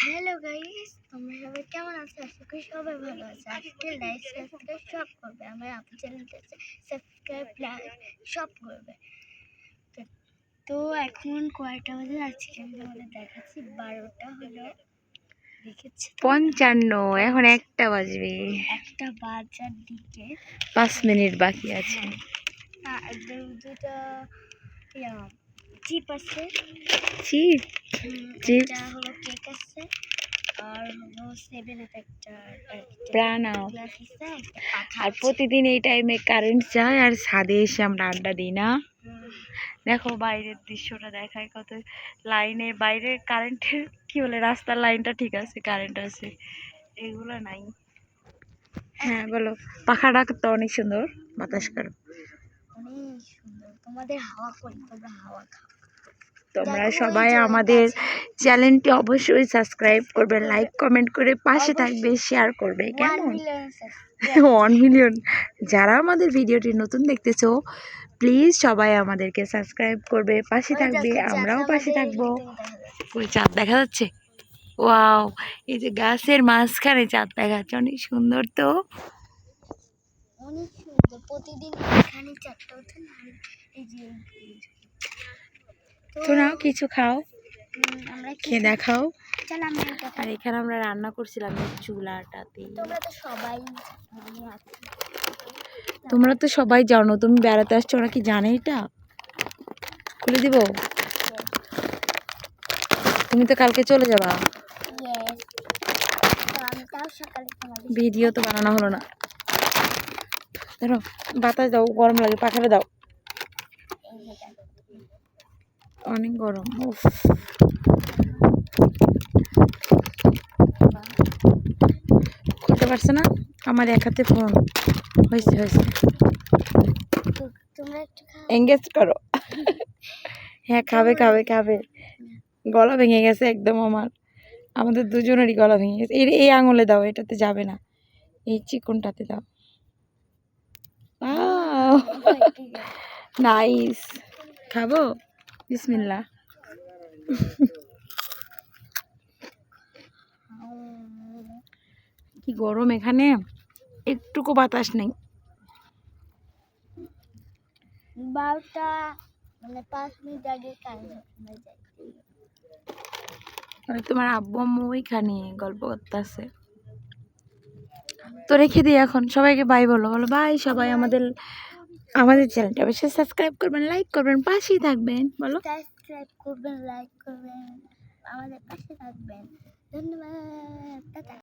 Hello guys, তোমরা সবাই কেমন আছো? আশা করি সবাই ভালো আছে। আজকে লাইক সাবস্ক্রাইব সব করবে, আমার আপু চ্যানেলটা সাবস্ক্রাইব লাইক সব করবে। তো এখন কয়টা বাজে আজকে আমি তোমাদের দেখাচ্ছি, 12টা হলো, দেখেছি 55, এখন 1টা বাজবে, 1টা বাজার দিকে 5 মিনিট বাকি আছে। দুটা চিপ আছে, চিপ এটা হলো কেক আছে, আর হলো 7 একটা প্রাণা। গ্লাস আছে, আর প্রতিদিন এই টাইমে কারেন্ট যায় আর ছাদে এসে আমরা আড্ডা দিই না। দেখো বাইরের দৃশ্যটা দেখায়, কত লাইনে বাইরে কারেন্টের কি বলে, রাস্তার লাইনটা ঠিক আছে, কারেন্ট আছে, এগুলো নাই। হ্যাঁ বলো, পাখা ডাক তো অনেক সুন্দর, বাতাস করো, অনেক সুন্দর। তোমাদের হাওয়া করি, তোমরা হাওয়া খাও। তোমরা সবাই আমাদের চ্যানেলটি অবশ্যই সাবস্ক্রাইব করবে, লাইক কমেন্ট করে পাশে থাকবে, শেয়ার করবে। কেমন? 1 মিলিয়ন যারা আমাদের ভিডিওটি নতুন দেখতেছো, প্লিজ সবাই আমাদেরকে সাবস্ক্রাইব করবে, পাশে থাকবে, আমরাও পাশে থাকবো। ওই চাঁদ দেখা যাচ্ছে, ওয়াও, এই যে গাছের মাঝখানে চাঁদ দেখা যাচ্ছে, অনেক সুন্দর। তো অনেক সুন্দর, প্রতিদিন এখানে চারটা ওঠে না, এই যে তো নাও কিছু খাও, আমরা খেয়ে দেখাও। চল আমরা আর এখানে আমরা রান্না করছিলাম এই চুলাটাতে। তোমরা তো সবাই জানো, তুমি বেড়াতে আসছো, ওরা কি জানে এটা? খুলে দিব? তুমি তো কালকে চলে যাবা, ভিডিও তো বানানো হলো না। ধরো, বাতাস দাও, গরম লাগে, পাখাটা দাও, অনেক গরম। উফ, করতে পারছে না, আমার এক হাতে ফোন। হয়েছে হয়েছে, এঙ্গেজ করো। হ্যাঁ খাবে খাবে খাবে, গলা ভেঙে গেছে একদম আমার, আমাদের দুজনেরই গলা ভেঙে গেছে। এই আঙুলে দাও, এটাতে যাবে না, এই চিকনটাতে দাও। নাইস, খাবো, বিসমিল্লাহ। কি গরম এখানে, একটুকু বাতাস নেই। 12টা মানে 5 মিনিট আগে কারেন্ট যায়। তোমার আব্বু আম্মু ওইখানে গল্প করতেছে। তো রেখে দিই এখন, সবাইকে বাই বলো, বলো বাই সবাই। আমাদের চ্যানেলটা অবশ্যই সাবস্ক্রাইব করবেন, লাইক করবেন, পাশেই থাকবেন। বলো সাবস্ক্রাইব করবেন, লাইক করবেন, আমাদের পাশে থাকবেন। ধন্যবাদ, টাটা।